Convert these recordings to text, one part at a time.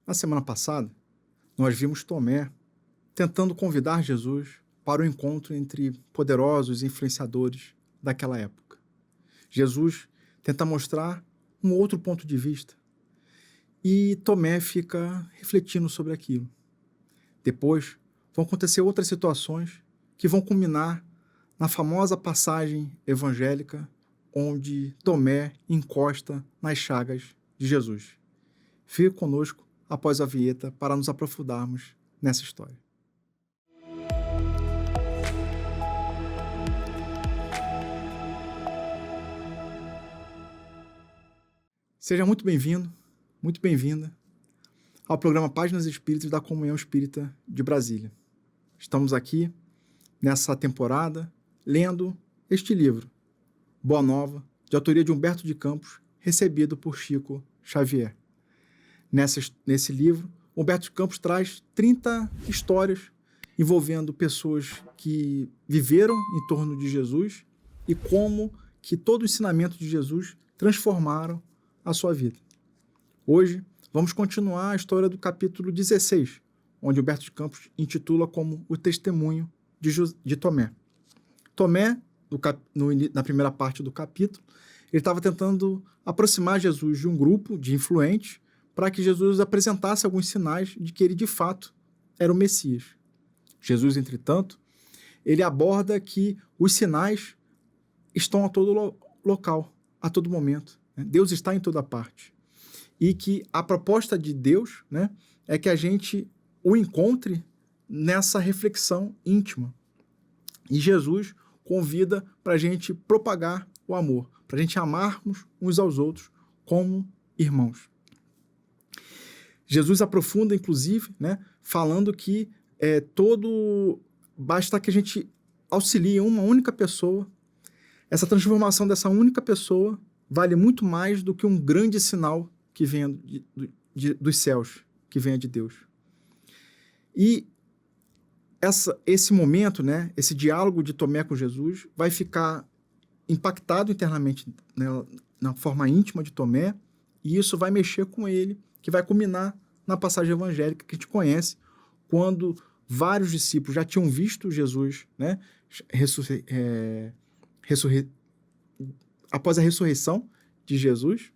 Na semana passada, nós vimos Tomé tentando convidar Jesus para o encontro entre poderosos influenciadores daquela época. Jesus tenta mostrar um outro ponto de vista e Tomé fica refletindo sobre aquilo. Depois, vão acontecer outras situações que vão culminar na famosa passagem evangélica onde Tomé encosta nas chagas de Jesus. Fique conosco após a vinheta para nos aprofundarmos nessa história. Seja muito bem-vindo, muito bem-vinda ao programa Páginas Espíritas da Comunhão Espírita de Brasília. Estamos aqui nessa temporada lendo este livro, Boa Nova, de autoria de Humberto de Campos, recebido por Chico Xavier. Nesse livro, Humberto de Campos traz 30 histórias envolvendo pessoas que viveram em torno de Jesus e como que todo o ensinamento de Jesus transformaram a sua vida. Hoje, vamos continuar a história do capítulo 16, onde Humberto de Campos intitula como o testemunho de Tomé. Tomé, na primeira parte do capítulo, ele estava tentando aproximar Jesus de um grupo de influentes para que Jesus apresentasse alguns sinais de que ele, de fato, era o Messias. Jesus, entretanto, ele aborda que os sinais estão a todo local, a todo momento. Deus está em toda parte. E que a proposta de Deus, né, é que a gente o encontre nessa reflexão íntima. E Jesus convida para a gente propagar o amor, para a gente amarmos uns aos outros como irmãos. Jesus aprofunda, inclusive, né, falando que basta que a gente auxilie uma única pessoa. Essa transformação dessa única pessoa vale muito mais do que um grande sinal que venha dos céus, que venha de Deus. E esse momento, né, esse diálogo de Tomé com Jesus vai ficar impactado internamente, né, na forma íntima de Tomé, e isso vai mexer com ele, que vai culminar na passagem evangélica que a gente conhece, quando vários discípulos já tinham visto Jesus, né, após a ressurreição de Jesus,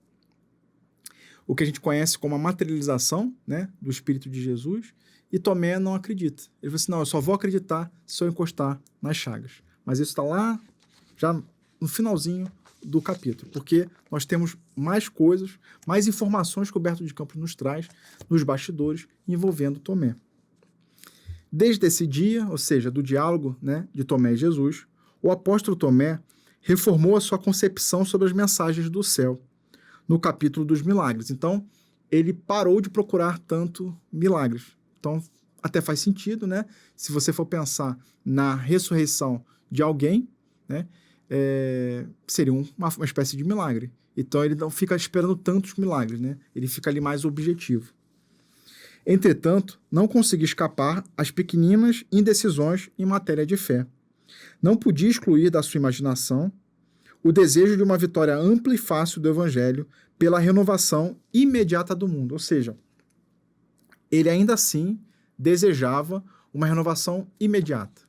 o que a gente conhece como a materialização, né, do Espírito de Jesus, e Tomé não acredita. Ele falou assim, não, eu só vou acreditar se eu encostar nas chagas. Mas isso está lá, já no finalzinho do capítulo, porque nós temos mais coisas, mais informações que o Humberto de Campos nos traz nos bastidores envolvendo Tomé. Desde esse dia, ou seja, do diálogo, né, de Tomé e Jesus, o apóstolo Tomé reformou a sua concepção sobre as mensagens do céu, no capítulo dos milagres. Então, ele parou de procurar tanto milagres. Então, até faz sentido, né? Se você for pensar na ressurreição de alguém, né, seria uma espécie de milagre. Então, ele não fica esperando tantos milagres, né? Ele fica ali mais objetivo. Entretanto, não conseguia escapar às pequeninas indecisões em matéria de fé. Não podia excluir da sua imaginação o desejo de uma vitória ampla e fácil do Evangelho pela renovação imediata do mundo. Ou seja, ele ainda assim desejava uma renovação imediata.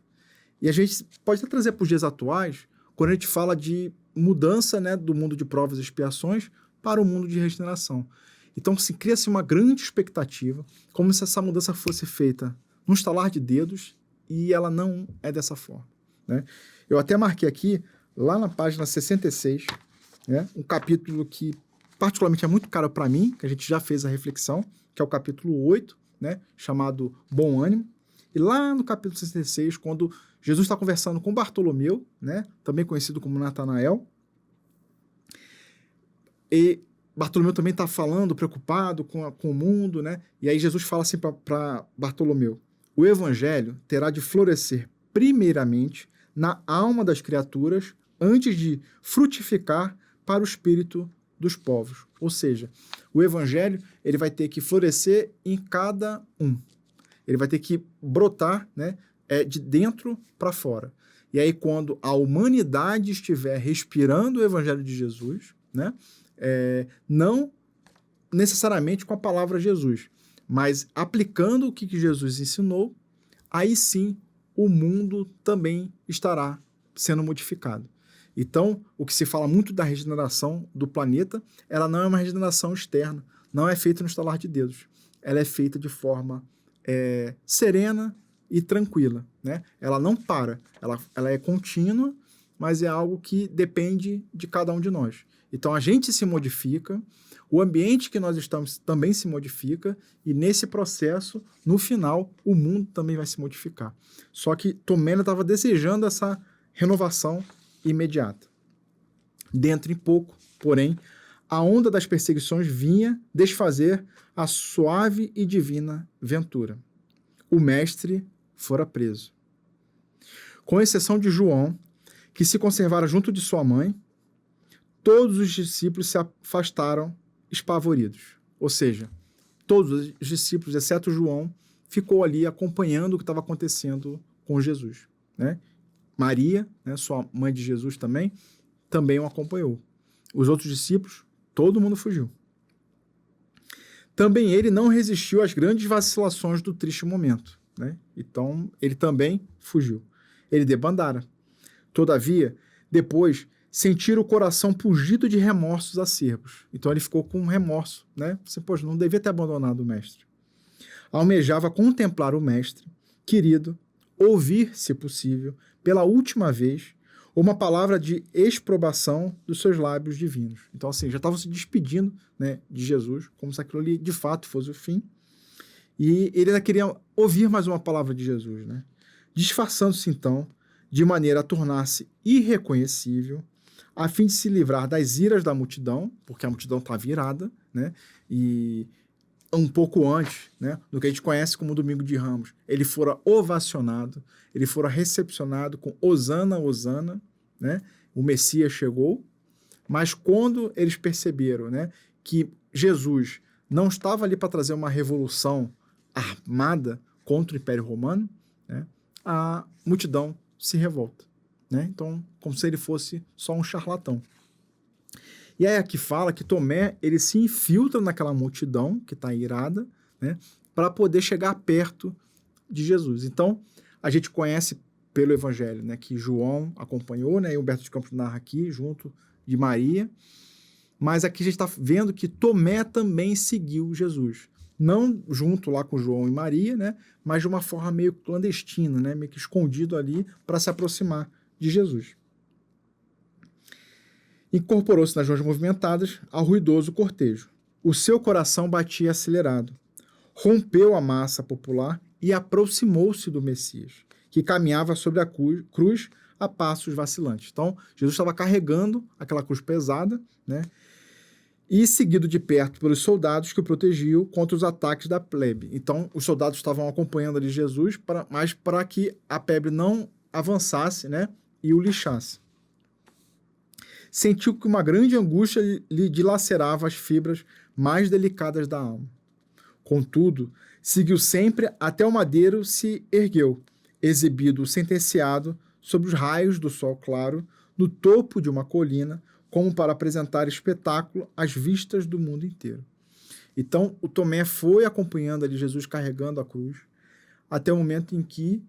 E a gente pode até trazer para os dias atuais, quando a gente fala de mudança, né, do mundo de provas e expiações para o mundo de regeneração. Então, cria-se uma grande expectativa, como se essa mudança fosse feita num estalar de dedos, e ela não é dessa forma, né? Eu até marquei aqui, lá na página 66, né, um capítulo que particularmente é muito caro para mim, que a gente já fez a reflexão, que é o capítulo 8, né, chamado Bom Ânimo. E lá no capítulo 66, quando Jesus está conversando com Bartolomeu, né, também conhecido como Natanael, e Bartolomeu também está falando, preocupado com o mundo, né, e aí Jesus fala assim para Bartolomeu: o evangelho terá de florescer primeiramente na alma das criaturas antes de frutificar para o espírito dos povos. Ou seja, o evangelho ele vai ter que florescer em cada um. Ele vai ter que brotar, né, de dentro para fora. E aí, quando a humanidade estiver respirando o evangelho de Jesus, né, não necessariamente com a palavra Jesus, Mas aplicando o que Jesus ensinou, aí sim o mundo também estará sendo modificado. Então, o que se fala muito da regeneração do planeta, ela não é uma regeneração externa, não é feita no estalar de dedos. Ela é feita de forma serena e tranquila, né? Ela não para, ela é contínua, mas é algo que depende de cada um de nós. Então, a gente se modifica, o ambiente que nós estamos também se modifica, e nesse processo, no final, o mundo também vai se modificar. Só que Tomé estava desejando essa renovação imediata. Dentro em pouco, porém, a onda das perseguições vinha desfazer a suave e divina ventura. O mestre fora preso. Com exceção de João, que se conservara junto de sua mãe, todos os discípulos se afastaram espavoridos. Ou seja, todos os discípulos, exceto João, ficou ali acompanhando o que estava acontecendo com Jesus, né? Maria, né, sua mãe de Jesus também o acompanhou. Os outros discípulos, todo mundo fugiu. Também ele não resistiu às grandes vacilações do triste momento, né? Então, ele também fugiu. Ele debandara. Todavia, depois, sentir o coração pungido de remorsos acerbos. Então, ele ficou com remorso, né? Você, poxa, não devia ter abandonado o mestre. Almejava contemplar o mestre, querido, ouvir, se possível, pela última vez, uma palavra de exprobação dos seus lábios divinos. Então, assim, já estavam se despedindo, né, de Jesus, como se aquilo ali, de fato, fosse o fim. E ele ainda queria ouvir mais uma palavra de Jesus, né? Disfarçando-se, então, de maneira a tornar-se irreconhecível, a fim de se livrar das iras da multidão, porque a multidão estava irada, né? E um pouco antes, né, do que a gente conhece como Domingo de Ramos, ele fora ovacionado, ele fora recepcionado com Hosana, Hosana, né? O Messias chegou, mas quando eles perceberam, né, que Jesus não estava ali para trazer uma revolução armada contra o Império Romano, né, a multidão se revolta, né? Então, como se ele fosse só um charlatão. E aí aqui fala que Tomé, ele se infiltra naquela multidão que está irada, né, para poder chegar perto de Jesus. Então, a gente conhece pelo Evangelho, né, que João acompanhou, né, e Humberto de Campos narra aqui, junto de Maria, mas aqui a gente está vendo que Tomé também seguiu Jesus. Não junto lá com João e Maria, né, mas de uma forma meio clandestina, né, meio que escondido ali para se aproximar de Jesus. Incorporou-se nas ruas movimentadas ao ruidoso cortejo. O seu coração batia acelerado. Rompeu a massa popular e aproximou-se do Messias, que caminhava sobre a cruz a passos vacilantes. Então, Jesus estava carregando aquela cruz pesada, né? E seguido de perto pelos soldados que o protegiam contra os ataques da plebe. Então, os soldados estavam acompanhando ali Jesus, mas para que a plebe não avançasse, né, e o lixasse. Sentiu que uma grande angústia lhe dilacerava as fibras mais delicadas da alma. Contudo, seguiu sempre até o madeiro se ergueu, exibido o sentenciado sob os raios do sol claro, no topo de uma colina, como para apresentar espetáculo às vistas do mundo inteiro. Então, o Tomé foi acompanhando ali Jesus carregando a cruz, até o momento em que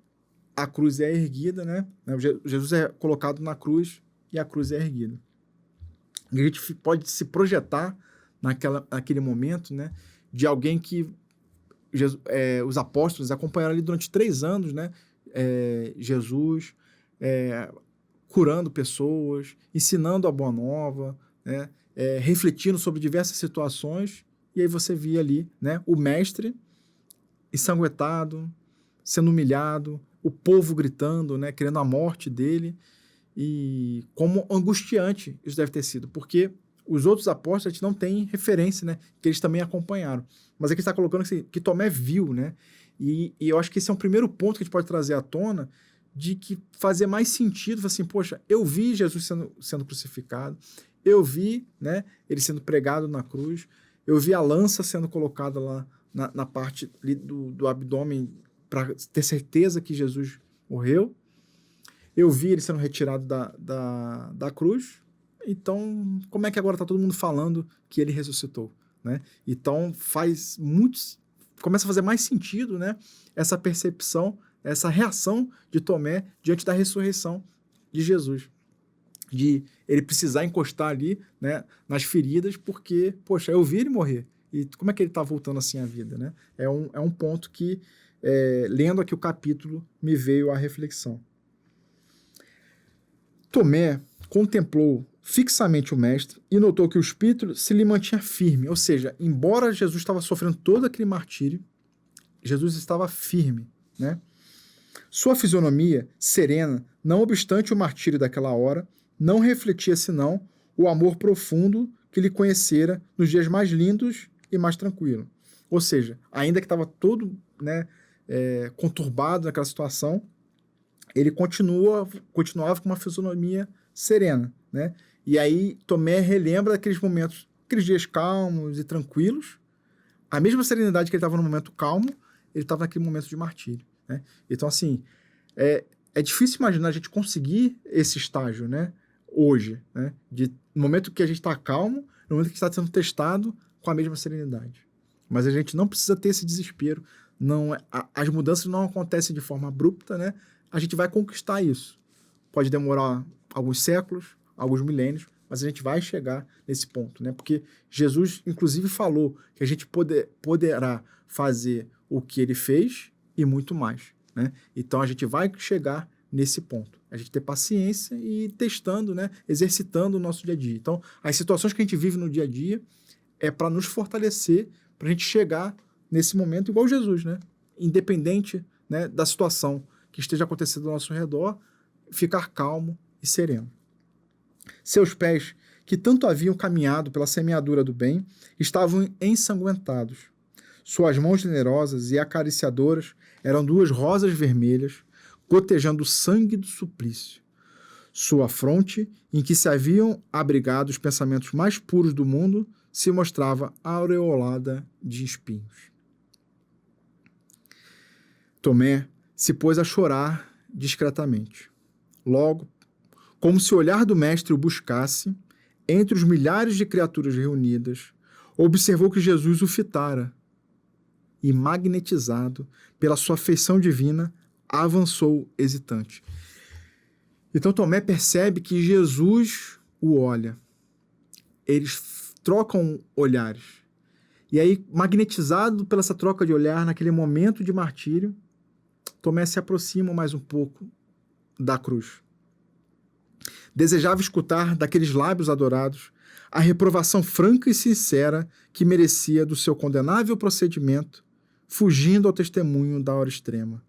a cruz é erguida, né? Jesus é colocado na cruz e a cruz é erguida. A gente pode se projetar naquele momento, né, de alguém que os apóstolos acompanharam ali durante 3 anos, né, Jesus curando pessoas, ensinando a boa nova, né, refletindo sobre diversas situações, e aí você via ali, né, o mestre ensanguentado, sendo humilhado, o povo gritando, né, querendo a morte dele, e como angustiante isso deve ter sido, porque os outros apóstolos a gente não tem referência, né, que eles também acompanharam. Mas aqui está colocando que Tomé viu, né, e eu acho que esse é um primeiro ponto que a gente pode trazer à tona, de que fazer mais sentido, assim, poxa, eu vi Jesus sendo crucificado, eu vi, né, ele sendo pregado na cruz, eu vi a lança sendo colocada lá na parte ali do abdômen para ter certeza que Jesus morreu, eu vi ele sendo retirado da cruz, então como é que agora está todo mundo falando que ele ressuscitou, né? Então faz muito começa a fazer mais sentido, né, essa percepção, essa reação de Tomé diante da ressurreição de Jesus. De ele precisar encostar ali, né, nas feridas, porque, poxa, eu vi ele morrer. E como é que ele está voltando assim à vida, né? É um ponto que, lendo aqui o capítulo, me veio a reflexão. Tomé contemplou fixamente o mestre e notou que o espírito se lhe mantinha firme, ou seja, embora Jesus estava sofrendo todo aquele martírio, Jesus estava firme, né? Sua fisionomia, serena, não obstante o martírio daquela hora, não refletia senão o amor profundo que lhe conhecera nos dias mais lindos e mais tranquilos. Ou seja, ainda que estava todo, né, conturbado naquela situação, ele continuava com uma fisionomia serena, né? E aí Tomé relembra aqueles momentos, aqueles dias calmos e tranquilos, a mesma serenidade que ele estava no momento calmo, ele estava naquele momento de martírio, né? Então, assim, é difícil imaginar a gente conseguir esse estágio, né? Hoje, né? No momento que a gente está calmo, no momento que está sendo testado com a mesma serenidade. Mas a gente não precisa ter esse desespero. As mudanças não acontecem de forma abrupta, né? A gente vai conquistar isso. Pode demorar alguns séculos, alguns milênios, mas a gente vai chegar nesse ponto, né? Porque Jesus, inclusive, falou que a gente poderá fazer o que ele fez e muito mais, né? Então, a gente vai chegar nesse ponto. A gente ter paciência e ir testando, né? Exercitando o nosso dia a dia. Então, as situações que a gente vive no dia a dia é para nos fortalecer, para a gente chegar nesse momento igual Jesus, né? Independente, né, da situação que esteja acontecendo ao nosso redor, ficar calmo e sereno. Seus pés, que tanto haviam caminhado pela semeadura do bem, estavam ensanguentados. Suas mãos generosas e acariciadoras eram duas rosas vermelhas, gotejando o sangue do suplício. Sua fronte, em que se haviam abrigado os pensamentos mais puros do mundo, se mostrava aureolada de espinhos. Tomé se pôs a chorar discretamente. Logo, como se o olhar do mestre o buscasse, entre os milhares de criaturas reunidas, observou que Jesus o fitara e, magnetizado pela sua feição divina, avançou hesitante. Então Tomé percebe que Jesus o olha. Eles trocam olhares. E aí, magnetizado pela essa troca de olhar, naquele momento de martírio, Tomé se aproxima mais um pouco da cruz. Desejava escutar daqueles lábios adorados a reprovação franca e sincera que merecia do seu condenável procedimento, fugindo ao testemunho da hora extrema.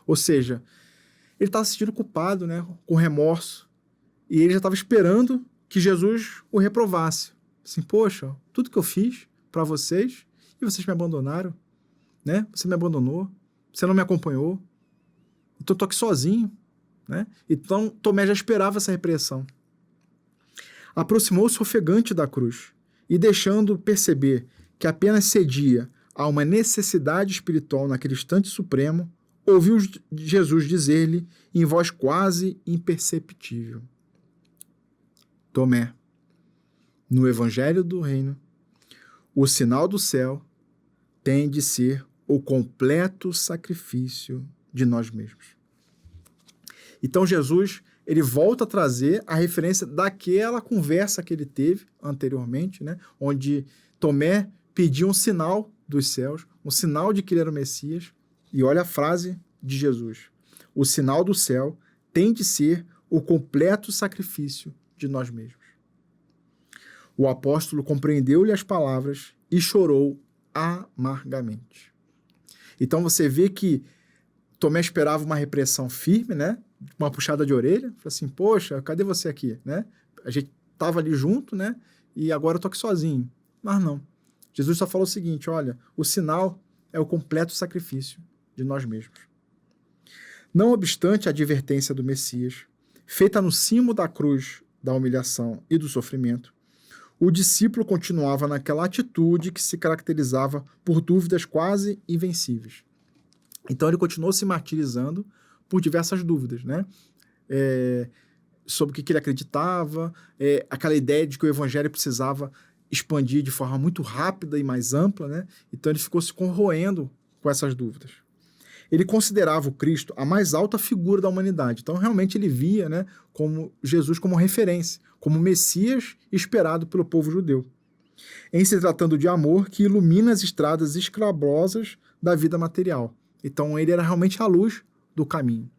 Ou seja, ele estava se sentindo culpado, né, com remorso, e ele já estava esperando que Jesus o reprovasse. Assim, poxa, tudo que eu fiz para vocês, e vocês me abandonaram, né? Você me abandonou, você não me acompanhou, então eu tô aqui sozinho, né? Então Tomé já esperava essa repreensão. Aproximou-se ofegante da cruz e, deixando perceber que apenas cedia a uma necessidade espiritual naquele instante supremo, ouviu Jesus dizer-lhe em voz quase imperceptível: Tomé, no Evangelho do Reino, o sinal do céu tem de ser o completo sacrifício de nós mesmos. Então Jesus, ele volta a trazer a referência daquela conversa que ele teve anteriormente, né, onde Tomé pediu um sinal dos céus, um sinal de que ele era o Messias, e olha a frase de Jesus: o sinal do céu tem de ser o completo sacrifício de nós mesmos. O apóstolo compreendeu-lhe as palavras e chorou amargamente. Então você vê que Tomé esperava uma repreensão firme, né? Uma puxada de orelha, falou assim, poxa, cadê você aqui, né? A gente estava ali junto, né? E agora eu tô aqui sozinho. Mas não. Jesus só falou o seguinte, olha, o sinal é o completo sacrifício de nós mesmos. Não obstante a advertência do Messias, feita no cimo da cruz da humilhação e do sofrimento, o discípulo continuava naquela atitude que se caracterizava por dúvidas quase invencíveis. Então ele continuou se martirizando por diversas dúvidas, né? Sobre o que ele acreditava, aquela ideia de que o evangelho precisava expandir de forma muito rápida e mais ampla, né? Então ele ficou se corroendo com essas dúvidas. Ele considerava o Cristo a mais alta figura da humanidade. Então realmente ele via, né, como Jesus como referência, como Messias esperado pelo povo judeu. Em se tratando de amor que ilumina as estradas escabrosas da vida material. Então ele era realmente a luz do caminho.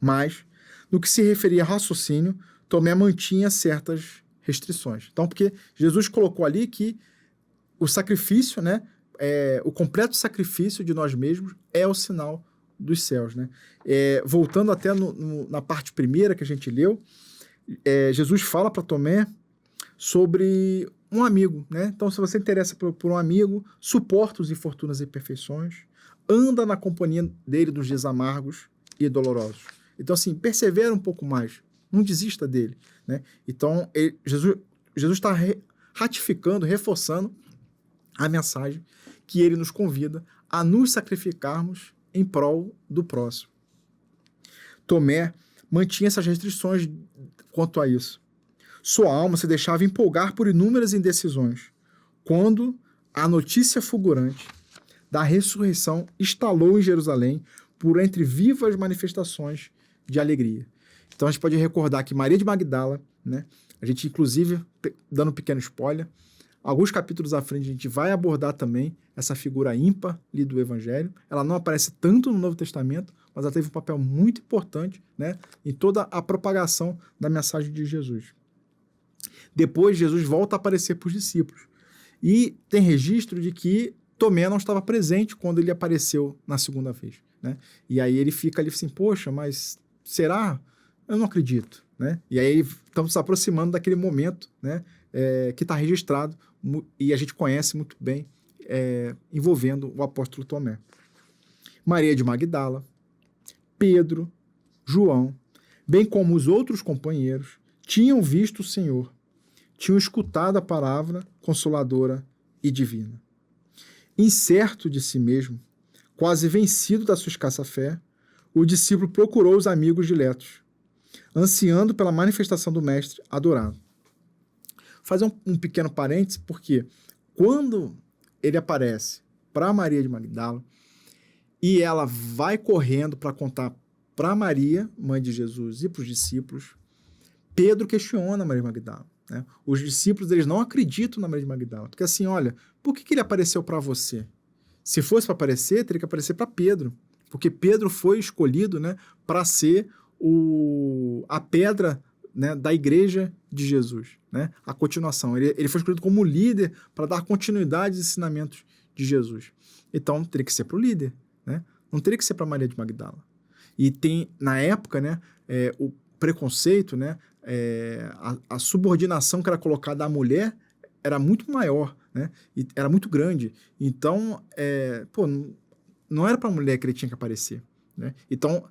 Mas, no que se referia a raciocínio, Tomé mantinha certas restrições. Então, porque Jesus colocou ali que o sacrifício, né, o completo sacrifício de nós mesmos é o sinal dos céus, né? Voltando até na parte primeira que a gente leu, Jesus fala para Tomé sobre um amigo, né? Então, se você interessa por um amigo, suporta os infortúnios e imperfeições, anda na companhia dele nos dias amargos e dolorosos. Então, assim, persevera um pouco mais, não desista dele, né? Então, Jesus está ratificando, reforçando a mensagem que ele nos convida a nos sacrificarmos em prol do próximo. Tomé mantinha essas restrições quanto a isso. Sua alma se deixava empolgar por inúmeras indecisões, quando a notícia fulgurante da ressurreição estalou em Jerusalém por entre vivas manifestações de alegria. Então a gente pode recordar que Maria de Magdala, né, a gente inclusive, dando um pequeno spoiler, alguns capítulos à frente a gente vai abordar também essa figura ímpar ali do Evangelho. Ela não aparece tanto no Novo Testamento, mas ela teve um papel muito importante, né, em toda a propagação da mensagem de Jesus. Depois, Jesus volta a aparecer para os discípulos. E tem registro de que Tomé não estava presente quando ele apareceu na segunda vez, né? E aí ele fica ali assim, poxa, mas será? Eu não acredito, né? E aí estamos se aproximando daquele momento, né, que está registrado e a gente conhece muito bem, envolvendo o apóstolo Tomé. Maria de Magdala, Pedro, João, bem como os outros companheiros, tinham visto o Senhor, tinham escutado a palavra consoladora e divina. Incerto de si mesmo, quase vencido da sua escassa fé, o discípulo procurou os amigos diletos, ansiando pela manifestação do Mestre adorado. Fazer um pequeno parênteses, porque quando ele aparece para Maria de Magdala e ela vai correndo para contar para Maria, mãe de Jesus, e para os discípulos, Pedro questiona Maria de Magdala, né? Os discípulos, eles não acreditam na Maria de Magdala, porque assim, olha, por que ele apareceu para você? Se fosse para aparecer, teria que aparecer para Pedro, porque Pedro foi escolhido, né, para ser a pedra, né, da igreja de Jesus, né? A continuação. Ele foi escolhido como líder para dar continuidade aos ensinamentos de Jesus. Então, teria que ser para o líder, né? Não teria que ser para Maria de Magdala. E tem, na época, né, o preconceito, né, a subordinação que era colocada à mulher era muito maior, né? E era muito grande. Então, não era para a mulher que ele tinha que aparecer, né? Então,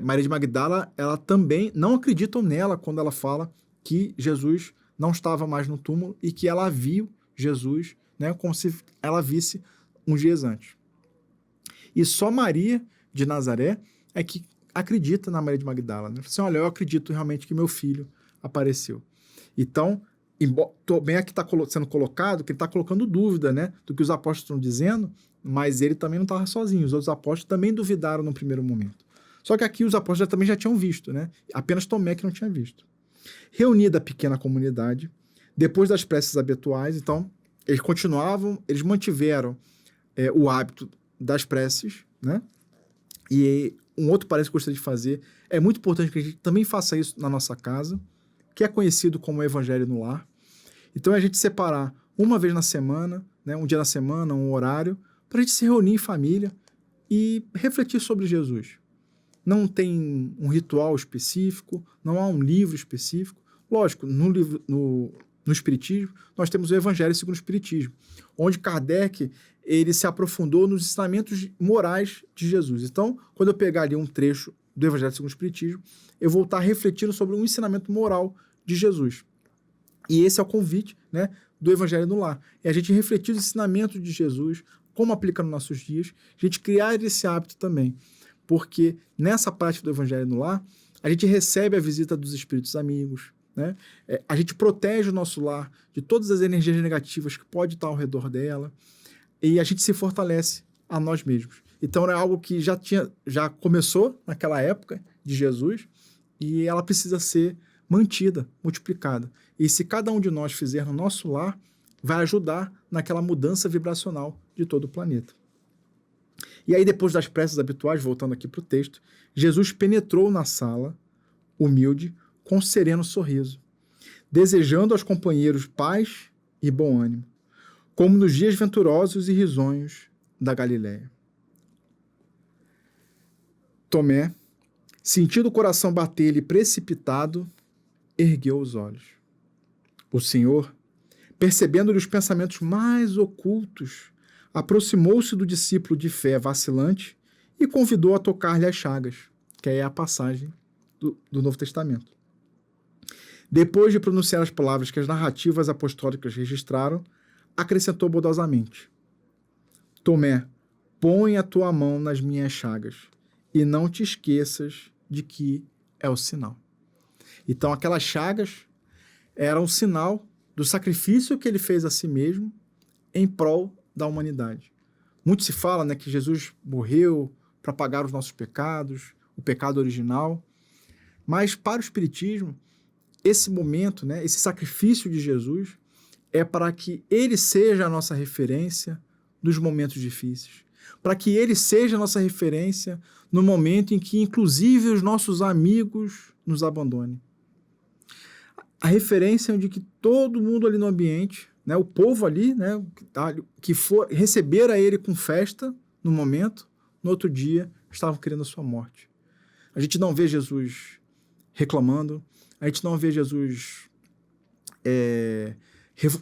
Maria de Magdala, ela também não acreditam nela quando ela fala que Jesus não estava mais no túmulo e que ela viu Jesus, né, como se ela visse uns dias antes. E só Maria de Nazaré é que acredita na Maria de Magdala, né? Assim, olha, eu acredito realmente que meu filho apareceu. Então, bem aqui está sendo colocado, que ele está colocando dúvida, né, do que os apóstolos estão dizendo, mas ele também não estava sozinho. Os outros apóstolos também duvidaram no primeiro momento. Só que aqui os apóstolos também já tinham visto, né? Apenas Tomé que não tinha visto. Reunida a pequena comunidade, depois das preces habituais, então, eles mantiveram o hábito das preces, né? E um outro parênteses que eu gostaria de fazer, é muito importante que a gente também faça isso na nossa casa, que é conhecido como Evangelho no Lar. Então, a gente separar uma vez na semana, né, um dia na semana, um horário, para a gente se reunir em família e refletir sobre Jesus. Não tem um ritual específico, não há um livro específico. Lógico, no Espiritismo, nós temos o Evangelho segundo o Espiritismo, onde Kardec ele se aprofundou nos ensinamentos morais de Jesus. Então, quando eu pegar ali um trecho do Evangelho segundo o Espiritismo, eu vou estar refletindo sobre um ensinamento moral de Jesus. E esse é o convite, né, do Evangelho no Lar. É a gente refletir os ensinamentos de Jesus, como aplica nos nossos dias, a gente criar esse hábito também. Porque nessa prática do Evangelho no Lar, a gente recebe a visita dos espíritos amigos, né? A gente protege o nosso lar de todas as energias negativas que pode estar ao redor dela e a gente se fortalece a nós mesmos. Então é algo que já começou naquela época de Jesus e ela precisa ser mantida, multiplicada. E se cada um de nós fizer no nosso lar, vai ajudar naquela mudança vibracional de todo o planeta. E aí, depois das preces habituais, voltando aqui para o texto, Jesus penetrou na sala, humilde, com um sereno sorriso, desejando aos companheiros paz e bom ânimo, como nos dias venturosos e risonhos da Galiléia. Tomé, sentindo o coração bater-lhe precipitado, ergueu os olhos. O Senhor, percebendo-lhe os pensamentos mais ocultos, aproximou-se do discípulo de fé vacilante e convidou a tocar-lhe as chagas, que é a passagem do Novo Testamento. Depois de pronunciar as palavras que as narrativas apostólicas registraram, acrescentou bondosamente: Tomé, põe a tua mão nas minhas chagas e não te esqueças de que é o sinal. Então, aquelas chagas eram um sinal do sacrifício que ele fez a si mesmo em prol da humanidade. Muito se fala, né, que Jesus morreu para pagar os nossos pecados, o pecado original, mas para o Espiritismo, esse momento, né, esse sacrifício de Jesus é para que ele seja a nossa referência nos momentos difíceis, para que ele seja a nossa referência no momento em que, inclusive, os nossos amigos nos abandonem. A referência de que todo mundo ali no ambiente, né, o povo ali, né, que for receber a ele com festa no momento, no outro dia estavam querendo a sua morte. A gente não vê Jesus reclamando, a gente não vê Jesus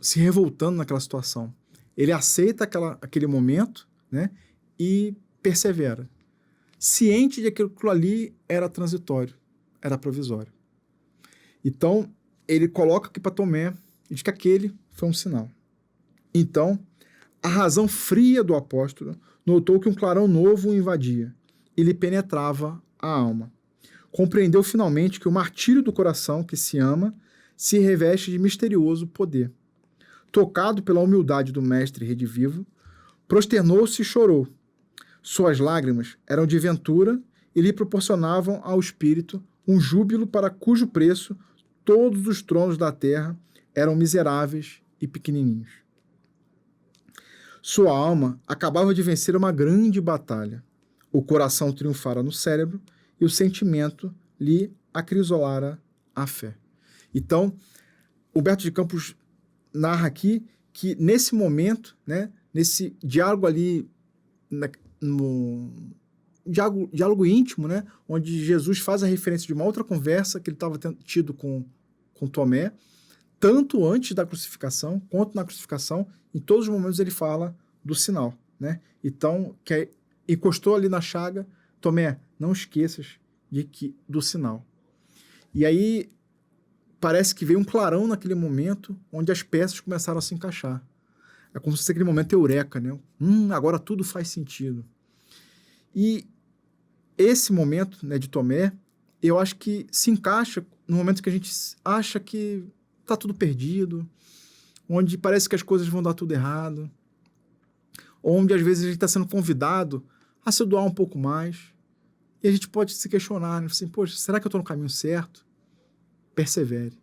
se revoltando naquela situação. Ele aceita aquele momento, né, e persevera, ciente de que aquilo ali era transitório, era provisório. Então, ele coloca aqui para Tomé e diz que aquele foi um sinal. Então, a razão fria do apóstolo notou que um clarão novo o invadia e lhe penetrava a alma. Compreendeu finalmente que o martírio do coração que se ama se reveste de misterioso poder. Tocado pela humildade do mestre redivivo, prosternou-se e chorou. Suas lágrimas eram de ventura e lhe proporcionavam ao espírito um júbilo para cujo preço todos os tronos da terra eram miseráveis e pequenininhos. Sua alma acabava de vencer uma grande batalha. O coração triunfara no cérebro e o sentimento lhe acrisolara a fé. Então, Humberto de Campos narra aqui que nesse momento, né, nesse diálogo ali, no diálogo íntimo, né, onde Jesus faz a referência de uma outra conversa que ele estava tido com Tomé, tanto antes da crucificação quanto na crucificação, em todos os momentos ele fala do sinal, né? Então, encostou ali na chaga, Tomé, não esqueças do sinal. E aí parece que veio um clarão naquele momento onde as peças começaram a se encaixar. É como se fosse aquele momento eureka, né? Agora tudo faz sentido. E esse momento, né, de Tomé, eu acho que se encaixa no momento que a gente acha que está tudo perdido, onde parece que as coisas vão dar tudo errado, onde às vezes a gente está sendo convidado a se doar um pouco mais, e a gente pode se questionar, né? Assim, poxa, será que eu estou no caminho certo? Persevere.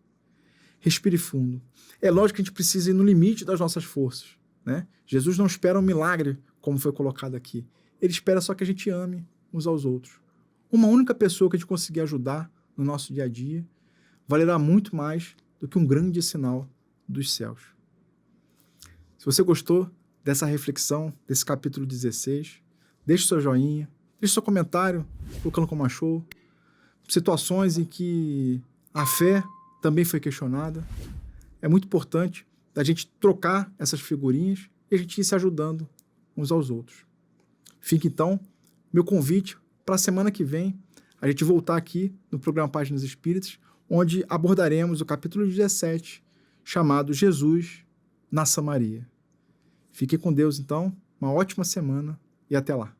Respire fundo. É lógico que a gente precisa ir no limite das nossas forças, né? Jesus não espera um milagre, como foi colocado aqui. Ele espera só que a gente ame uns aos outros. Uma única pessoa que a gente conseguir ajudar no nosso dia a dia valerá muito mais do que um grande sinal dos céus. Se você gostou dessa reflexão, desse capítulo 16, deixe seu joinha, deixe seu comentário, colocando como achou. Situações em que a fé também foi questionada. É muito importante a gente trocar essas figurinhas e a gente ir se ajudando uns aos outros. Fica então meu convite para a semana que vem a gente voltar aqui no programa Páginas Espíritas, onde abordaremos o capítulo 17, chamado Jesus na Samaria. Fique com Deus, então, uma ótima semana e até lá.